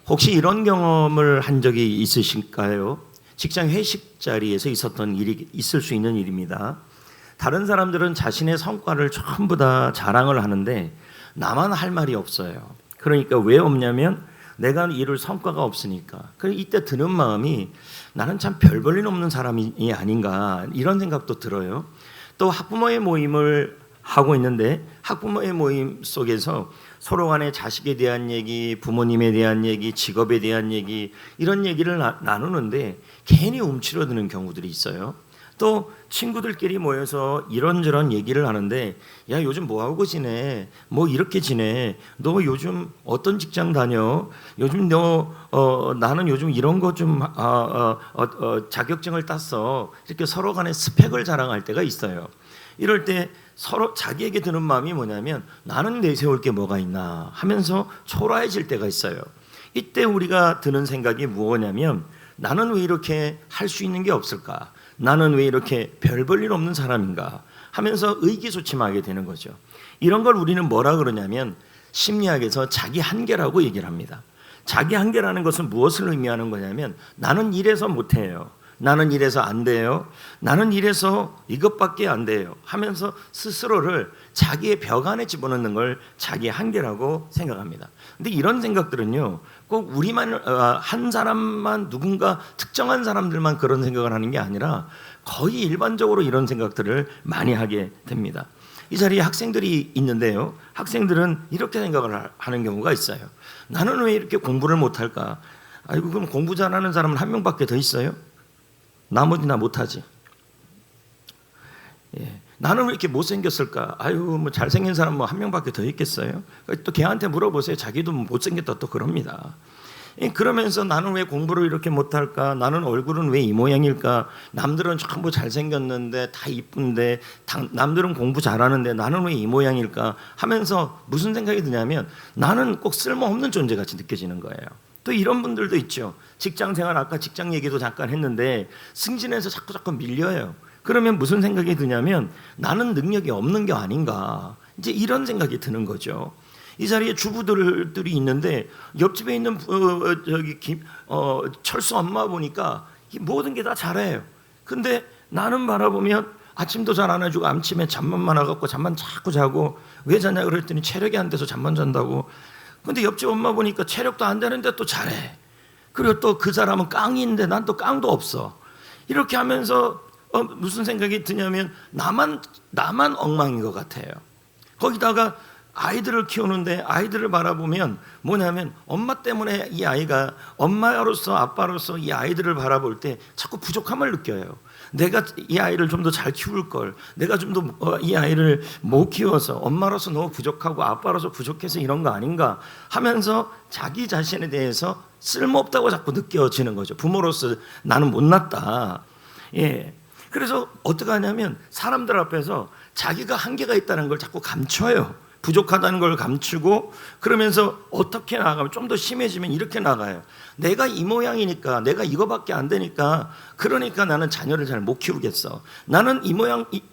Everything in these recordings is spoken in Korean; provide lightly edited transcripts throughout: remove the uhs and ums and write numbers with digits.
혹시 이런 경험을 한 적이 있으실까요? 직장 회식 자리에서 있었던 일이 있을 수 있는 일입니다. 다른 사람들은 자신의 성과를 전부 다 자랑을 하는데 나만 할 말이 없어요. 그러니까 왜 없냐면 내가 이룰 성과가 없으니까. 이때 드는 마음이 나는 참 별 볼 일 없는 사람이 아닌가 이런 생각도 들어요. 또 학부모의 모임을 하고 있는데 학부모의 모임 속에서 서로 간에 자식에 대한 얘기, 부모님에 대한 얘기, 직업에 대한 얘기 이런 얘기를 나누는데 괜히 움츠러드는 경우들이 있어요. 또 친구들끼리 모여서 이런저런 얘기를 하는데 야 요즘 뭐하고 지내? 뭐 이렇게 지내? 너 요즘 어떤 직장 다녀? 요즘 나는 요즘 이런 거 좀 자격증을 땄어. 이렇게 서로 간에 스펙을 자랑할 때가 있어요. 이럴 때 서로 자기에게 드는 마음이 뭐냐면 나는 내세울 게 뭐가 있나 하면서 초라해질 때가 있어요. 이때 우리가 드는 생각이 무엇이냐면 나는 왜 이렇게 할 수 있는 게 없을까? 나는 왜 이렇게 별 볼 일 없는 사람인가 하면서 의기소침하게 되는 거죠. 이런 걸 우리는 뭐라 그러냐면 심리학에서 자기 한계라고 얘기를 합니다. 자기 한계라는 것은 무엇을 의미하는 거냐면 나는 이래서 못해요. 나는 이래서 안 돼요. 나는 이래서 이것밖에 안 돼요 하면서 스스로를 자기의 벽 안에 집어넣는 걸 자기 한계라고 생각합니다. 근데 이런 생각들은요 꼭 우리만 한 사람만 누군가 특정한 사람들만 그런 생각을 하는 게 아니라 거의 일반적으로 이런 생각들을 많이 하게 됩니다. 이 자리에 학생들이 있는데요, 학생들은 이렇게 생각을 하는 경우가 있어요. 나는 왜 이렇게 공부를 못할까? 아이고 그럼 공부 잘하는 사람은 한 명밖에 더 있어요? 나머지나 못하지. 예. 나는 왜 이렇게 못생겼을까? 아유 뭐 잘생긴 사람 뭐 한 명밖에 더 있겠어요? 또 걔한테 물어보세요. 자기도 못생겼다 또 그럽니다. 예. 그러면서 나는 왜 공부를 이렇게 못할까? 나는 얼굴은 왜 이 모양일까? 남들은 전부 잘생겼는데 다 이쁜데 남들은 공부 잘하는데 나는 왜 이 모양일까? 하면서 무슨 생각이 드냐면 나는 꼭 쓸모없는 존재같이 느껴지는 거예요. 또 이런 분들도 있죠. 직장생활 아까 직장 얘기도 잠깐 했는데 승진해서 자꾸 밀려요. 그러면 무슨 생각이 드냐면 나는 능력이 없는 게 아닌가 이제 이런 생각이 드는 거죠. 이 자리에 주부들이 있는데 옆집에 있는 철수 엄마 보니까 모든 게 다 잘해요. 근데 나는 바라보면 아침도 잘 안 해주고 아침에 잠만 많아갖고 잠만 자꾸 자고 왜 자냐 그랬더니 체력이 안 돼서 잠만 잔다고. 근데 옆집 엄마 보니까 체력도 안 되는데 또 잘해. 그리고 또 그 사람은 깡인데 난 또 깡도 없어. 이렇게 하면서 무슨 생각이 드냐면 나만 엉망인 것 같아요. 거기다가 아이들을 키우는데 아이들을 바라보면 뭐냐면 엄마 때문에 이 아이가 엄마로서 아빠로서 이 아이들을 바라볼 때 자꾸 부족함을 느껴요. 내가 이 아이를 좀 더 잘 키울 걸, 내가 좀 더 이 아이를 못 키워서 엄마로서 너무 부족하고 아빠로서 부족해서 이런 거 아닌가 하면서 자기 자신에 대해서 쓸모없다고 자꾸 느껴지는 거죠. 부모로서 나는 못났다. 예. 그래서 어떻게 하냐면 사람들 앞에서 자기가 한계가 있다는 걸 자꾸 감춰요. 부족하다는 걸 감추고 그러면서 어떻게 나가면 좀 더 심해지면 이렇게 나가요. 내가 이 모양이니까 내가 이거밖에 안 되니까 그러니까 나는 자녀를 잘 못 키우겠어. 나는 이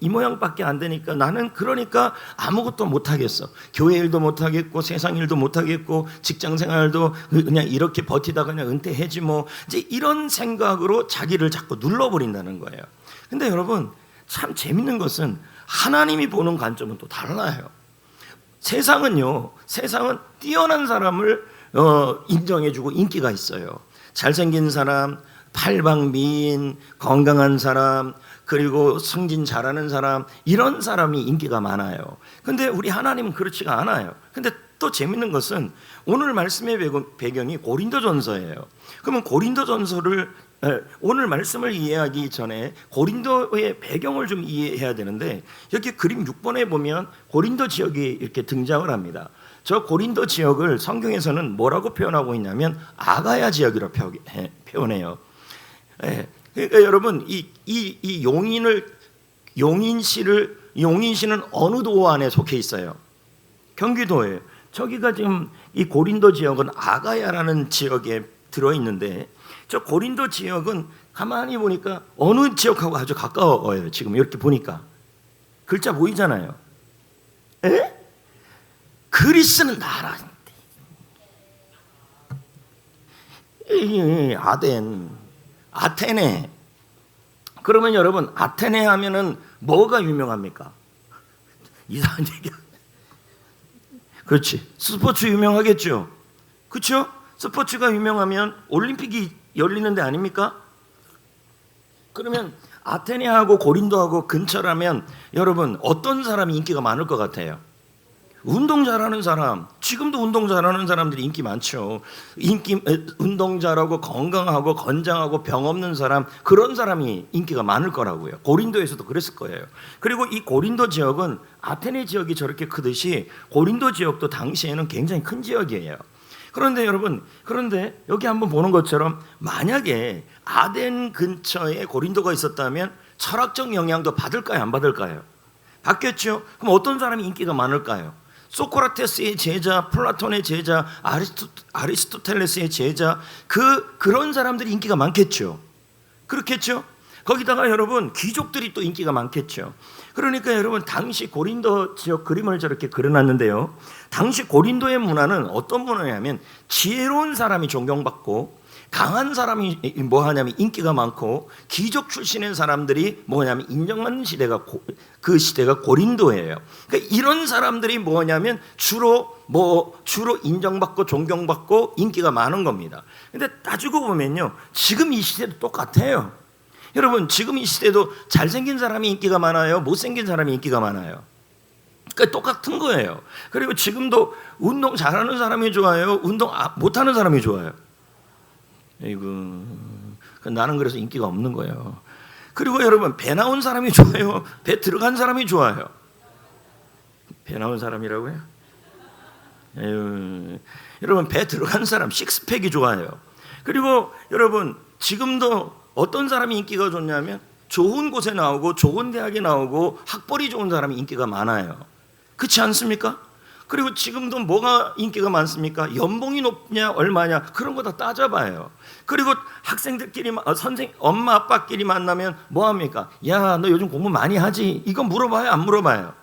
모양밖에 안 되니까 나는 그러니까 아무것도 못 하겠어. 교회 일도 못 하겠고 세상 일도 못 하겠고 직장 생활도 그냥 이렇게 버티다가 그냥 은퇴해지 뭐 이제 이런 생각으로 자기를 자꾸 눌러버린다는 거예요. 근데 여러분 참 재밌는 것은 하나님이 보는 관점은 또 달라요. 세상은 뛰어난 사람을 인정해주고 인기가 있어요. 잘생긴 사람, 팔방미인, 건강한 사람, 그리고 승진 잘하는 사람 이런 사람이 인기가 많아요. 근데 우리 하나님은 그렇지가 않아요. 근데 또 재밌는 것은 오늘 말씀의 배경이 고린도전서예요. 그러면 고린도전서를 오늘 말씀을 이해하기 전에 고린도의 배경을 좀 이해해야 되는데 여기 그림 6번에 보면 고린도 지역이 이렇게 등장을 합니다. 저 고린도 지역을 성경에서는 뭐라고 표현하고 있냐면 아가야 지역이라고 표현해요. 그러니까 여러분 이 용인시는 어느 도 안에 속해 있어요? 경기도예요. 저기가 지금 이 고린도 지역은 아가야라는 지역에 들어있는데 저 고린도 지역은 가만히 보니까 어느 지역하고 아주 가까워요. 지금 이렇게 보니까 글자 보이잖아요. 그리스는 나라인데 아테네. 그러면 여러분 아테네 하면은 뭐가 유명합니까? 이상한 얘기. 그렇지. 스포츠 유명하겠죠. 그렇죠? 스포츠가 유명하면 올림픽이 열리는 데 아닙니까? 그러면 아테네하고 고린도하고 근처라면 여러분 어떤 사람이 인기가 많을 것 같아요? 운동 잘하는 사람. 지금도 운동 잘하는 사람들이 인기 많죠. 운동 잘하고 건강하고 건장하고 병 없는 사람, 그런 사람이 인기가 많을 거라고요. 고린도에서도 그랬을 거예요. 그리고 이 고린도 지역은 아테네 지역이 저렇게 크듯이 고린도 지역도 당시에는 굉장히 큰 지역이에요. 그런데 여러분, 여기 한번 보는 것처럼 만약에 아덴 근처에 고린도가 있었다면 철학적 영향도 받을까요? 안 받을까요? 받겠죠. 그럼 어떤 사람이 인기가 많을까요? 소크라테스의 제자, 플라톤의 제자, 아리스토텔레스의 제자, 그런 사람들이 인기가 많겠죠. 그렇겠죠. 거기다가 여러분 귀족들이 또 인기가 많겠죠. 그러니까 여러분 당시 고린도 지역 그림을 저렇게 그려놨는데요. 당시 고린도의 문화는 어떤 문화냐면 지혜로운 사람이 존경받고 강한 사람이 뭐하냐면 인기가 많고 귀족 출신의 사람들이 뭐냐면 인정받는 시대가 그 시대가 고린도예요. 그러니까 이런 사람들이 뭐냐면 주로 인정받고 존경받고 인기가 많은 겁니다. 근데 따지고 보면요, 지금 이 시대도 똑같아요. 여러분 지금 이 시대도 잘생긴 사람이 인기가 많아요? 못생긴 사람이 인기가 많아요? 그러니까 똑같은 거예요. 그리고 지금도 운동 잘하는 사람이 좋아요? 운동 못하는 사람이 좋아요? 아이고, 나는 그래서 인기가 없는 거예요. 그리고 여러분 배 나온 사람이 좋아요? 배 들어간 사람이 좋아요? 배 나온 사람이라고요? 아유, 여러분 배 들어간 사람, 식스팩이 좋아요. 그리고 여러분 지금도 어떤 사람이 인기가 좋냐면 좋은 곳에 나오고 좋은 대학에 나오고 학벌이 좋은 사람이 인기가 많아요. 그렇지 않습니까? 그리고 지금도 뭐가 인기가 많습니까? 연봉이 높냐 얼마냐 그런 거 다 따져봐요. 그리고 학생들끼리 엄마 아빠끼리 만나면 뭐합니까? 야, 너 요즘 공부 많이 하지? 이거 물어봐요 안 물어봐요?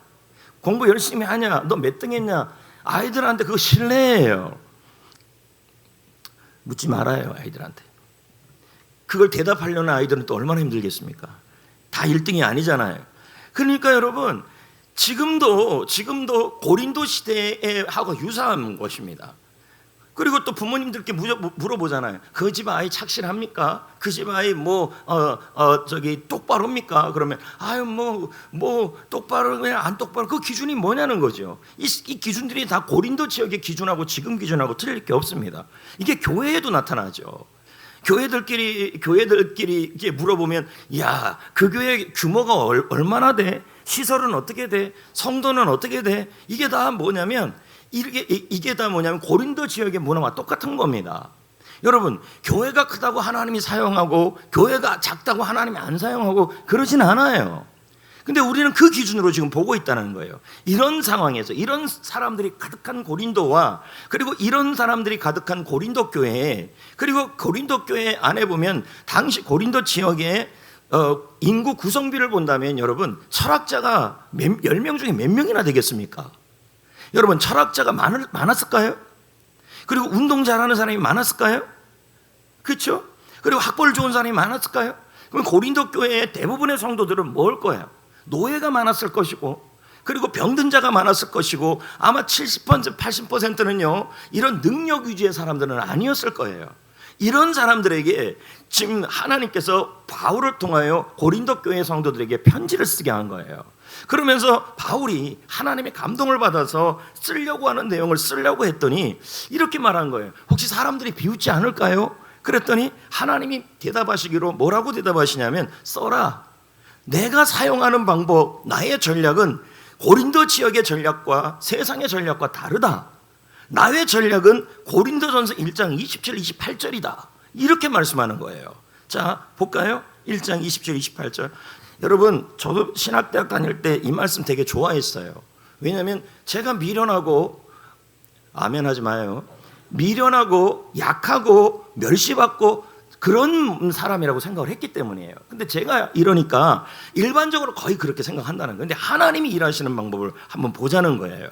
공부 열심히 하냐? 너 몇 등 했냐? 아이들한테 그거 신뢰예요. 묻지 말아요 아이들한테. 그걸 대답하려는 아이들은 또 얼마나 힘들겠습니까? 다 1등이 아니잖아요. 그러니까 여러분 지금도 고린도 시대에 하고 유사한 것입니다. 그리고 또 부모님들께 물어보잖아요. 그 집 아이 착실합니까? 그 집 아이 똑바로입니까? 그러면 똑바로냐 안 똑바로, 그 기준이 뭐냐는 거죠. 이 기준들이 다 고린도 지역의 기준하고 지금 기준하고 틀릴 게 없습니다. 이게 교회에도 나타나죠. 교회들끼리 이렇게 물어보면, 야, 그 교회 규모가 얼마나 돼? 시설은 어떻게 돼? 성도는 어떻게 돼? 이게 다 뭐냐면 고린도 지역의 문화와 똑같은 겁니다. 여러분, 교회가 크다고 하나님이 사용하고 교회가 작다고 하나님이 안 사용하고 그러진 않아요. 근데 우리는 그 기준으로 지금 보고 있다는 거예요. 이런 상황에서 이런 사람들이 가득한 고린도와 그리고 이런 사람들이 가득한 고린도 교회, 그리고 고린도 교회 안에 보면 당시 고린도 지역의 인구 구성비를 본다면 여러분 철학자가 10명 중에 몇 명이나 되겠습니까? 여러분 철학자가 많았을까요? 그리고 운동 잘하는 사람이 많았을까요? 그렇죠? 그리고 학벌 좋은 사람이 많았을까요? 그럼 고린도 교회의 대부분의 성도들은 뭘 거예요? 노예가 많았을 것이고, 그리고 병든 자가 많았을 것이고, 아마 70% 80%는요 이런 능력 위주의 사람들은 아니었을 거예요. 이런 사람들에게 지금 하나님께서 바울을 통하여 고린도 교회 성도들에게 편지를 쓰게 한 거예요. 그러면서 바울이 하나님의 감동을 받아서 쓰려고 하는 내용을 쓰려고 했더니 이렇게 말한 거예요. 혹시 사람들이 비웃지 않을까요? 그랬더니 하나님이 대답하시기로 뭐라고 대답하시냐면, 써라. 내가 사용하는 방법, 나의 전략은 고린도 지역의 전략과 세상의 전략과 다르다. 나의 전략은 고린도전서 1장 27, 28절이다. 이렇게 말씀하는 거예요. 자, 볼까요? 1장 27, 28절. 여러분, 저도 신학대학 다닐 때 이 말씀 되게 좋아했어요. 왜냐하면 제가 미련하고, 아멘 하지 마요, 미련하고 약하고 멸시받고 그런 사람이라고 생각을 했기 때문이에요. 근데 제가 이러니까 일반적으로 거의 그렇게 생각한다는 거예요. 근데 하나님이 일하시는 방법을 한번 보자는 거예요.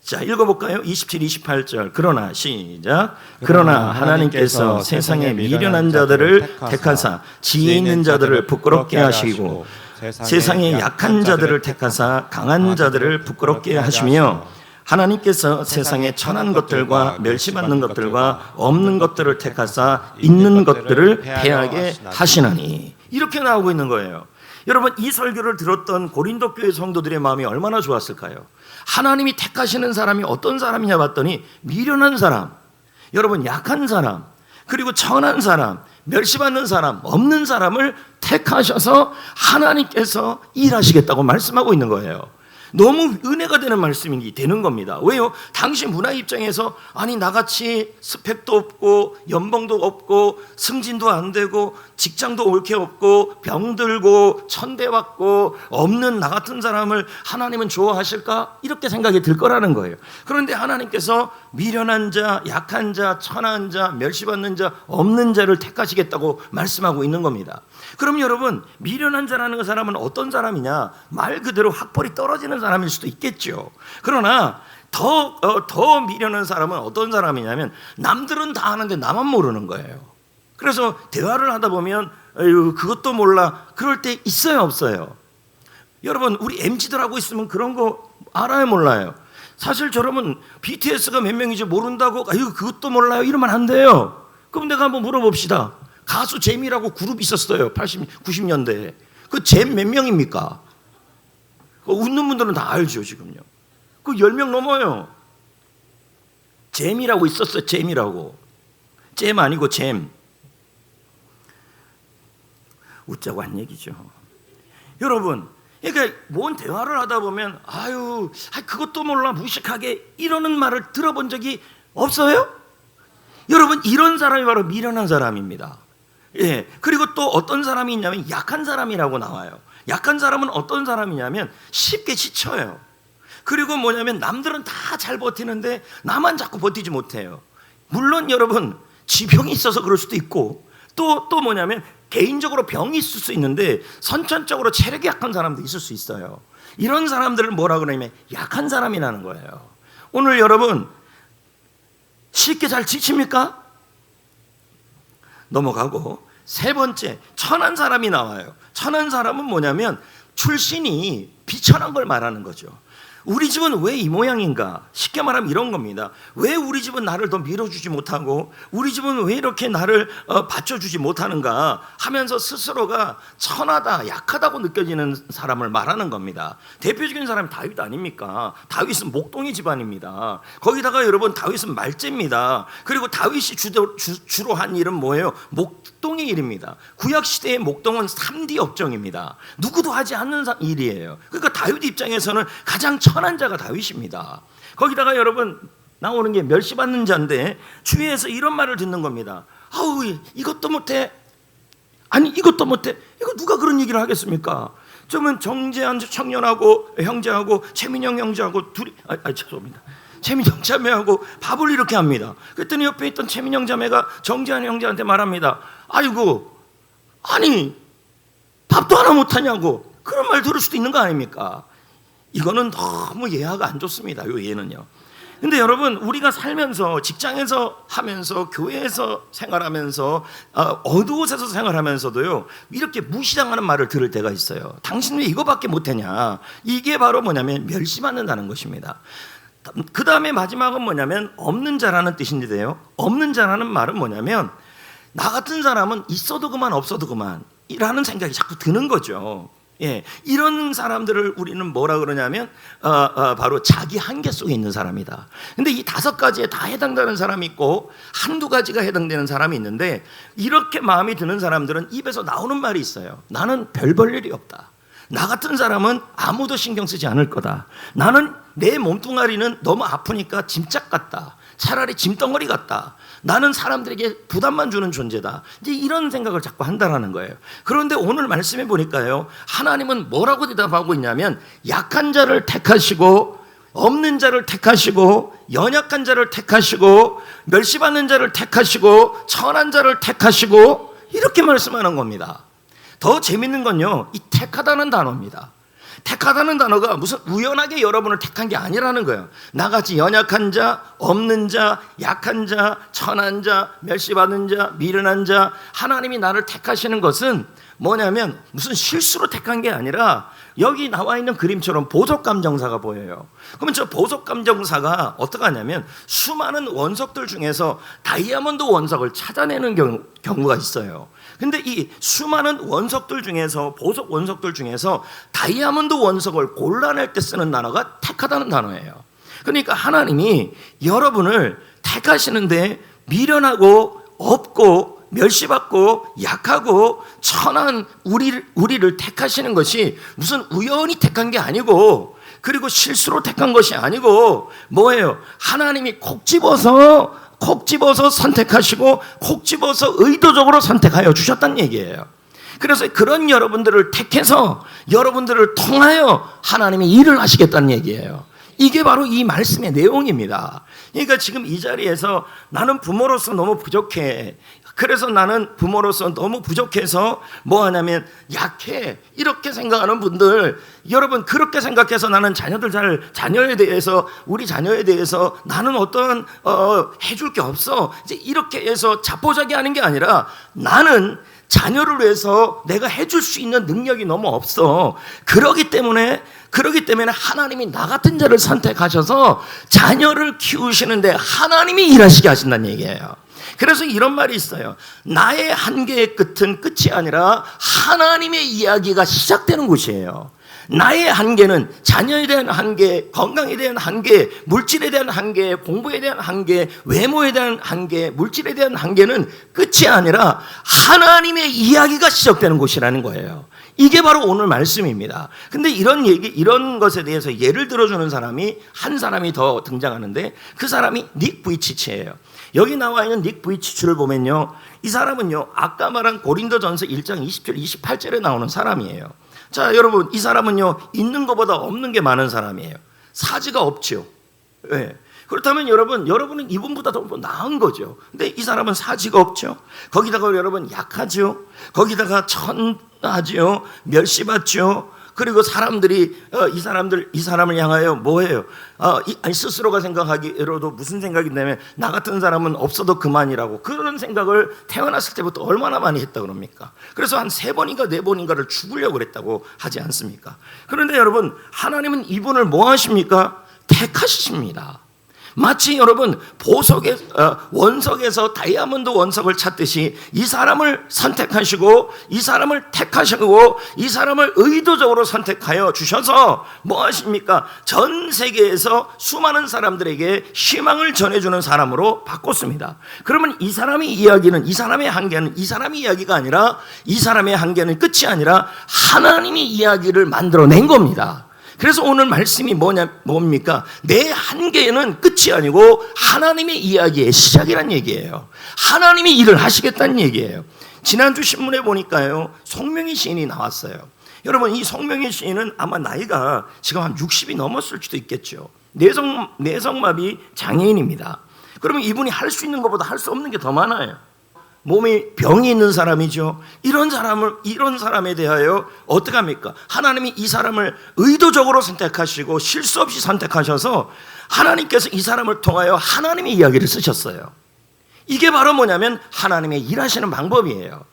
자, 읽어볼까요? 27, 28절. 그러나 시작. 그러나 하나님께서 세상의 미련한 자들을 택하사 지혜 있는 자들을 부끄럽게 하시고 세상의 약한 자들을 택하사 강한 자들을 부끄럽게 하시며 하나님께서 세상의 천한 것들과 멸시받는 것들과 없는 것들을 택하사 있는 것들을 패하게 하시나니. 이렇게 나오고 있는 거예요. 여러분, 이 설교를 들었던 고린도 교회 성도들의 마음이 얼마나 좋았을까요? 하나님이 택하시는 사람이 어떤 사람이냐 봤더니 미련한 사람, 여러분 약한 사람, 그리고 천한 사람, 멸시받는 사람, 없는 사람을 택하셔서 하나님께서 일하시겠다고 말씀하고 있는 거예요. 너무 은혜가 되는 말씀이 되는 겁니다. 왜요? 당시 문화 입장에서 아니 나같이 스펙도 없고 연봉도 없고 승진도 안 되고 직장도 옳게 없고 병들고 천대받고 없는 나 같은 사람을 하나님은 좋아하실까? 이렇게 생각이 들 거라는 거예요. 그런데 하나님께서 미련한 자, 약한 자, 천한 자, 멸시받는 자, 없는 자를 택하시겠다고 말씀하고 있는 겁니다. 그럼 여러분, 미련한 자라는 사람은 어떤 사람이냐? 말 그대로 학벌이 떨어지는 사람일 수도 있겠죠. 그러나 더 미련한 사람은 어떤 사람이냐면 남들은 다 아는데 나만 모르는 거예요. 그래서 대화를 하다 보면 그것도 몰라. 그럴 때 있어요, 없어요? 여러분, 우리 MZ들하고 있으면 그런 거 알아요, 몰라요? 사실 저러면 BTS가 몇 명인지 모른다고 그것도 몰라요 이러면 안 돼요. 그럼 내가 한번 물어봅시다. 가수 잼이라고 그룹 있었어요. 80, 90년대에. 그 잼 몇 명입니까? 웃는 분들은 다 알죠, 지금요. 그 10명 넘어요. 잼이라고 있었어요, 잼이라고. 잼 아니고 잼. 웃자고 한 얘기죠. 여러분, 그러니까 뭔 대화를 하다 보면 그것도 몰라 무식하게 이러는 말을 들어본 적이 없어요? 여러분, 이런 사람이 바로 미련한 사람입니다. 예. 그리고 또 어떤 사람이 있냐면 약한 사람이라고 나와요. 약한 사람은 어떤 사람이냐면 쉽게 지쳐요. 그리고 뭐냐면 남들은 다 잘 버티는데 나만 자꾸 버티지 못해요. 물론 여러분, 지병이 있어서 그럴 수도 있고 또 뭐냐면 개인적으로 병이 있을 수 있는데 선천적으로 체력이 약한 사람도 있을 수 있어요. 이런 사람들을 뭐라 그러냐면 약한 사람이라는 거예요. 오늘 여러분, 쉽게 잘 지칩니까? 넘어가고, 세 번째, 천한 사람이 나와요. 천한 사람은 뭐냐면 출신이 비천한 걸 말하는 거죠. 우리 집은 왜 이 모양인가? 쉽게 말하면 이런 겁니다. 왜 우리 집은 나를 더 밀어주지 못하고 우리 집은 왜 이렇게 나를 받쳐주지 못하는가 하면서 스스로가 천하다, 약하다고 느껴지는 사람을 말하는 겁니다. 대표적인 사람이 다윗 아닙니까? 다윗은 목동이 집안입니다. 거기다가 여러분, 다윗은 말제입니다. 그리고 다윗이 주로 한 일은 뭐예요? 목동의 일입니다. 구약시대의 목동은 3D 업종입니다. 누구도 하지 않는 일이에요. 그러니까 다윗 입장에서는 가장 천한 자가 다윗입니다. 거기다가 여러분, 나오는 게 멸시받는 자인데 주위에서 이런 말을 듣는 겁니다. 이것도 못해. 아니, 이것도 못해. 이거 누가 그런 얘기를 하겠습니까? 저는 정재한 청년하고 형제하고 최민영 형제하고 둘이 죄송합니다. 최민영 자매하고 밥을 이렇게 합니다. 그랬더니 옆에 있던 최민영 자매가 정재한 형제한테 말합니다. 아니 밥도 하나 못하냐고. 그런 말 들을 수도 있는 거 아닙니까? 이거는 너무 예화가 안 좋습니다. 요 예는요. 근데 여러분, 우리가 살면서, 직장에서 하면서, 교회에서 생활하면서, 어느 곳에서 생활하면서도요, 이렇게 무시당하는 말을 들을 때가 있어요. 당신 왜 이거밖에 못하냐? 이게 바로 뭐냐면 멸시받는다는 것입니다. 그 다음에 마지막은 뭐냐면 없는 자라는 뜻인데요, 없는 자라는 말은 뭐냐면 나 같은 사람은 있어도 그만 없어도 그만 이라는 생각이 자꾸 드는 거죠. 예, 이런 사람들을 우리는 뭐라 그러냐면 바로 자기 한계 속에 있는 사람이다. 근데 이 5가지에 다 해당되는 사람이 있고 한두 가지가 해당되는 사람이 있는데, 이렇게 마음이 드는 사람들은 입에서 나오는 말이 있어요. 나는 별 볼 일이 없다. 나 같은 사람은 아무도 신경 쓰지 않을 거다. 나는 내 몸뚱아리는 너무 아프니까 짐짝 같다. 차라리 짐덩어리 같다. 나는 사람들에게 부담만 주는 존재다. 이제 이런 생각을 자꾸 한다라는 거예요. 그런데 오늘 말씀해 보니까요, 하나님은 뭐라고 대답하고 있냐면 약한 자를 택하시고 없는 자를 택하시고 연약한 자를 택하시고 멸시받는 자를 택하시고 천한 자를 택하시고 이렇게 말씀하는 겁니다. 더 재밌는 건요, 이 택하다는 단어입니다. 택하다는 단어가 무슨 우연하게 여러분을 택한 게 아니라는 거예요. 나같이 연약한 자, 없는 자, 약한 자, 천한 자, 멸시받은 자, 미련한 자, 하나님이 나를 택하시는 것은 뭐냐면 무슨 실수로 택한 게 아니라 여기 나와 있는 그림처럼 보석감정사가 보여요. 그러면 저 보석감정사가 어떻게 하냐면 수많은 원석들 중에서 다이아몬드 원석을 찾아내는 경우가 있어요. 근데 이 수많은 원석들 중에서, 보석 원석들 중에서 다이아몬드 원석을 골라낼 때 쓰는 단어가 택하다는 단어예요. 그러니까 하나님이 여러분을 택하시는데 미련하고 없고 멸시받고 약하고 천한 우리를 택하시는 것이 무슨 우연히 택한 게 아니고, 그리고 실수로 택한 것이 아니고 뭐예요? 하나님이 콕 집어서 선택하시고 콕 집어서 의도적으로 선택하여 주셨다는 얘기예요. 그래서 그런 여러분들을 택해서 여러분들을 통하여 하나님이 일을 하시겠다는 얘기예요. 이게 바로 이 말씀의 내용입니다. 그러니까 지금 이 자리에서 나는 부모로서 너무 부족해, 그래서 나는 부모로서 너무 부족해서 뭐 하냐면 약해, 이렇게 생각하는 분들, 여러분 그렇게 생각해서 나는 자녀에 대해서 우리 자녀에 대해서 나는 어떠한 해줄 게 없어, 이제 이렇게 해서 자포자기하는 게 아니라 나는 자녀를 위해서 내가 해줄 수 있는 능력이 너무 없어. 그러기 때문에 하나님이 나 같은 자를 선택하셔서 자녀를 키우시는데 하나님이 일하시게 하신다는 얘기예요. 그래서 이런 말이 있어요. 나의 한계의 끝은 끝이 아니라 하나님의 이야기가 시작되는 곳이에요. 나의 한계는 자녀에 대한 한계, 건강에 대한 한계, 물질에 대한 한계, 공부에 대한 한계, 외모에 대한 한계, 물질에 대한 한계는 끝이 아니라 하나님의 이야기가 시작되는 곳이라는 거예요. 이게 바로 오늘 말씀입니다. 근데 이런 것에 대해서 예를 들어주는 한 사람이 더 등장하는데, 그 사람이 닉 부이치치예요. 여기 나와 있는 닉 부이치치를 보면요, 이 사람은요 아까 말한 고린도전서 1장 20절 28절에 나오는 사람이에요. 자, 여러분, 이 사람은요 있는 것보다 없는 게 많은 사람이에요. 사지가 없죠. 네. 그렇다면 여러분은 이분보다 더 나은 거죠. 근데 이 사람은 사지가 없죠. 거기다가 여러분 약하죠. 거기다가 천하죠. 멸시받죠. 그리고 사람들이 이 사람을 향하여 뭐해요? 스스로가 생각하기로도 무슨 생각이 있냐면 나 같은 사람은 없어도 그만이라고, 그런 생각을 태어났을 때부터 얼마나 많이 했다 그럽니까? 그래서 한 3번인가 4번인가를 죽으려고 그랬다고 하지 않습니까? 그런데 여러분, 하나님은 이분을 뭐 하십니까? 택하십니다. 마치 여러분 원석에서 다이아몬드 원석을 찾듯이 이 사람을 선택하시고 이 사람을 택하시고 이 사람을 의도적으로 선택하여 주셔서 뭐 하십니까? 전 세계에서 수많은 사람들에게 희망을 전해주는 사람으로 바꿨습니다. 그러면 이 사람의 이야기는, 이 사람의 한계는 이 사람의 이야기가 아니라, 이 사람의 한계는 끝이 아니라 하나님이 이야기를 만들어낸 겁니다. 그래서 오늘 말씀이 뭡니까? 내 한계는 끝이 아니고 하나님의 이야기의 시작이란 얘기예요. 하나님이 일을 하시겠다는 얘기예요. 지난주 신문에 보니까요, 송명희 시인이 나왔어요. 여러분, 이 송명희 시인은 아마 나이가 지금 한 60이 넘었을 수도 있겠죠. 내성마비 장애인입니다. 그러면 이분이 할 수 있는 것보다 할 수 없는 게 더 많아요. 몸에 병이 있는 사람이죠. 이런 사람에 대하여 어떻게 합니까? 하나님이 이 사람을 의도적으로 선택하시고 실수 없이 선택하셔서 하나님께서 이 사람을 통하여 하나님의 이야기를 쓰셨어요. 이게 바로 뭐냐면 하나님의 일하시는 방법이에요.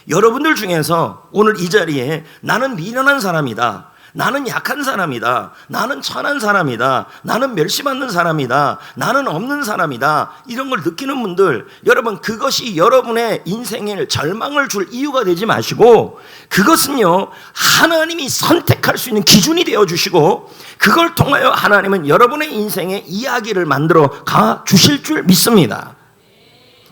여러분들 중에서 오늘 이 자리에 나는 미련한 사람이다, 나는 약한 사람이다, 나는 천한 사람이다, 나는 멸시받는 사람이다, 나는 없는 사람이다, 이런 걸 느끼는 분들, 여러분, 그것이 여러분의 인생에 절망을 줄 이유가 되지 마시고, 그것은요 하나님이 선택할 수 있는 기준이 되어주시고, 그걸 통하여 하나님은 여러분의 인생에 이야기를 만들어 가 주실 줄 믿습니다.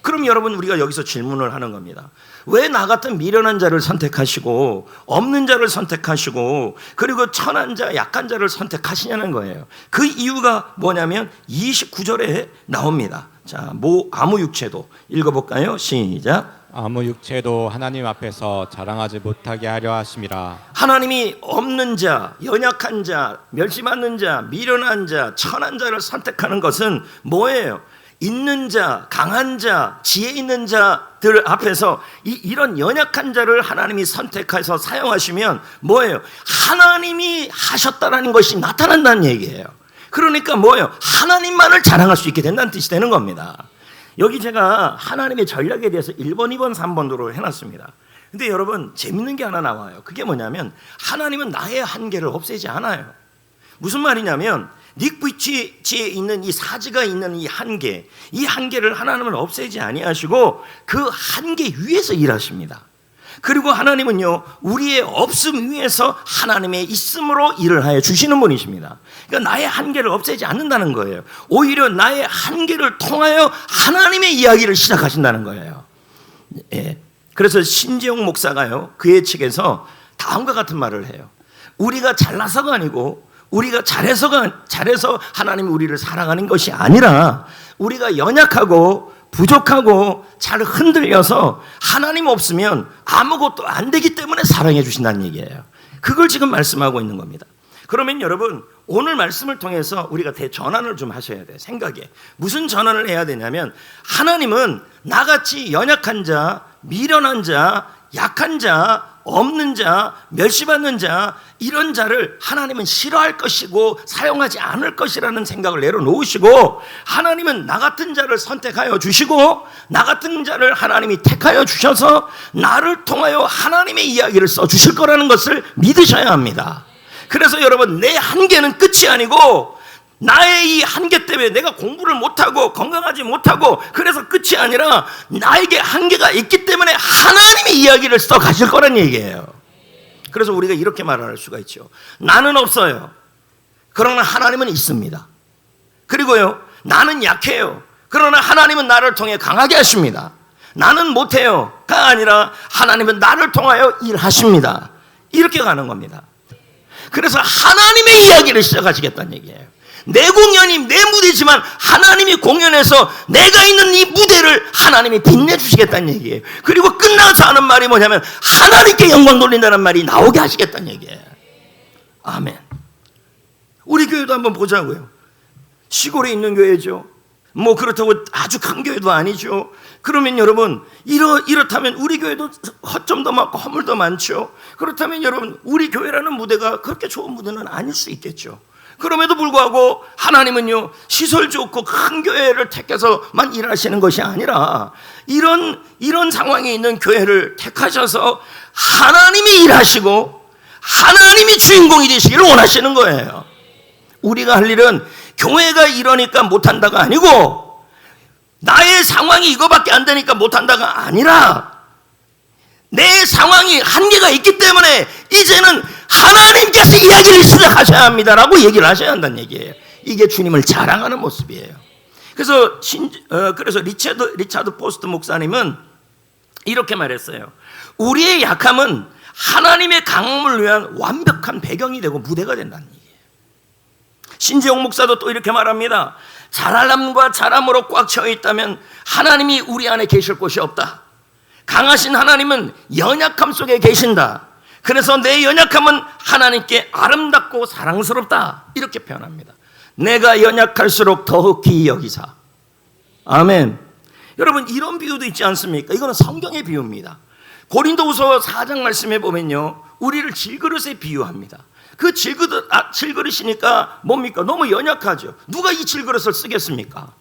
그럼 여러분, 우리가 여기서 질문을 하는 겁니다. 왜 나 같은 미련한 자를 선택하시고 없는 자를 선택하시고 그리고 천한 자, 약한 자를 선택하시냐는 거예요. 그 이유가 뭐냐면 29절에 나옵니다. 자, 아무 육체도 읽어볼까요? 시작. 아무 육체도 하나님 앞에서 자랑하지 못하게 하려 하심이라. 하나님이 없는 자, 연약한 자, 멸시받는 자, 미련한 자, 천한 자를 선택하는 것은 뭐예요? 있는 자, 강한 자, 지혜 있는 자들 앞에서 이런 연약한 자를 하나님이 선택해서 사용하시면 뭐예요? 하나님이 하셨다라는 것이 나타난다는 얘기예요. 그러니까 뭐예요? 하나님만을 자랑할 수 있게 된다는 뜻이 되는 겁니다. 여기 제가 하나님의 전략에 대해서 1번, 2번, 3번으로 해놨습니다. 근데 여러분 재밌는 게 하나 나와요. 그게 뭐냐면 하나님은 나의 한계를 없애지 않아요. 무슨 말이냐면 닉비치에 있는 이 사지가 있는 이 한계를 하나님은 없애지 아니하시고 그 한계 위에서 일하십니다. 그리고 하나님은요 우리의 없음 위에서 하나님의 있음으로 일을 하여 주시는 분이십니다. 그러니까 나의 한계를 없애지 않는다는 거예요. 오히려 나의 한계를 통하여 하나님의 이야기를 시작하신다는 거예요. 예. 그래서 신재용 목사가요 그의 책에서 다음과 같은 말을 해요. 우리가 잘나서가 아니고 우리가 잘해서 하나님이 우리를 사랑하는 것이 아니라 우리가 연약하고 부족하고 잘 흔들려서 하나님 없으면 아무것도 안 되기 때문에 사랑해 주신다는 얘기예요. 그걸 지금 말씀하고 있는 겁니다. 그러면 여러분 오늘 말씀을 통해서 우리가 대전환을 좀 하셔야 돼요. 생각에 무슨 전환을 해야 되냐면 하나님은 나같이 연약한 자, 미련한 자, 약한 자, 없는 자, 멸시받는 자 이런 자를 하나님은 싫어할 것이고 사용하지 않을 것이라는 생각을 내려놓으시고 하나님은 나 같은 자를 선택하여 주시고 나 같은 자를 하나님이 택하여 주셔서 나를 통하여 하나님의 이야기를 써주실 거라는 것을 믿으셔야 합니다. 그래서 여러분 내 한계는 끝이 아니고 나의 이 한계 때문에 내가 공부를 못하고 건강하지 못하고 그래서 끝이 아니라 나에게 한계가 있기 때문에 하나님의 이야기를 써 가실 거란 얘기예요. 그래서 우리가 이렇게 말할 수가 있죠. 나는 없어요. 그러나 하나님은 있습니다. 그리고요 나는 약해요. 그러나 하나님은 나를 통해 강하게 하십니다. 나는 못해요가 아니라 하나님은 나를 통하여 일하십니다. 이렇게 가는 겁니다. 그래서 하나님의 이야기를 시작하시겠다는 얘기예요. 내 공연이 내 무대지만 하나님이 공연해서 내가 있는 이 무대를 하나님이 빛내주시겠다는 얘기예요. 그리고 끝나서 하는 말이 뭐냐면 하나님께 영광 돌린다는 말이 나오게 하시겠다는 얘기예요. 아멘. 우리 교회도 한번 보자고요. 시골에 있는 교회죠. 뭐 그렇다고 아주 큰 교회도 아니죠. 그러면 여러분 이렇다면 우리 교회도 허점도 많고 허물도 많죠. 그렇다면 여러분 우리 교회라는 무대가 그렇게 좋은 무대는 아닐 수 있겠죠. 그럼에도 불구하고 하나님은요 시설 좋고 큰 교회를 택해서만 일하시는 것이 아니라 이런 상황에 있는 교회를 택하셔서 하나님이 일하시고 하나님이 주인공이 되시기를 원하시는 거예요. 우리가 할 일은 교회가 이러니까 못한다가 아니고 나의 상황이 이거밖에 안 되니까 못한다가 아니라 내 상황이 한계가 있기 때문에 이제는 하나님께서 이야기를 시작하셔야 합니다라고 얘기를 하셔야 한다는 얘기예요. 이게 주님을 자랑하는 모습이에요. 그래서 리차드 포스트 목사님은 이렇게 말했어요. 우리의 약함은 하나님의 강함을 위한 완벽한 배경이 되고 무대가 된다는 얘기예요. 신재용 목사도 또 이렇게 말합니다. 잘함과 잘함으로 꽉 채워 있다면 하나님이 우리 안에 계실 곳이 없다. 강하신 하나님은 연약함 속에 계신다. 그래서 내 연약함은 하나님께 아름답고 사랑스럽다. 이렇게 표현합니다. 내가 연약할수록 더욱히 여기사. 아멘. 여러분 이런 비유도 있지 않습니까? 이거는 성경의 비유입니다. 고린도후서 4장 말씀에 보면요 우리를 질그릇에 비유합니다. 그 질그릇이니까 뭡니까? 너무 연약하죠. 누가 이 질그릇을 쓰겠습니까?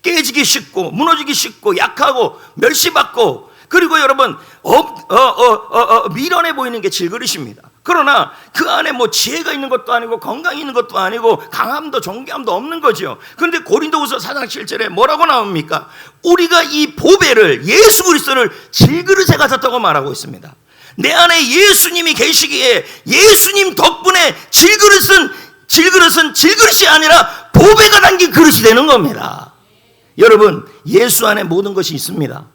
깨지기 쉽고 무너지기 쉽고 약하고 멸시받고 그리고 여러분 미련해 보이는 게 질그릇입니다. 그러나 그 안에 뭐 지혜가 있는 것도 아니고 건강이 있는 것도 아니고 강함도 존귀함도 없는 거죠. 그런데 고린도후서 4장 7절에 뭐라고 나옵니까? 우리가 이 보배를 예수 그리스도를 질그릇에 가졌다고 말하고 있습니다. 내 안에 예수님이 계시기에 예수님 덕분에 질그릇은 질그릇이 아니라 보배가 담긴 그릇이 되는 겁니다. 여러분 예수 안에 모든 것이 있습니다.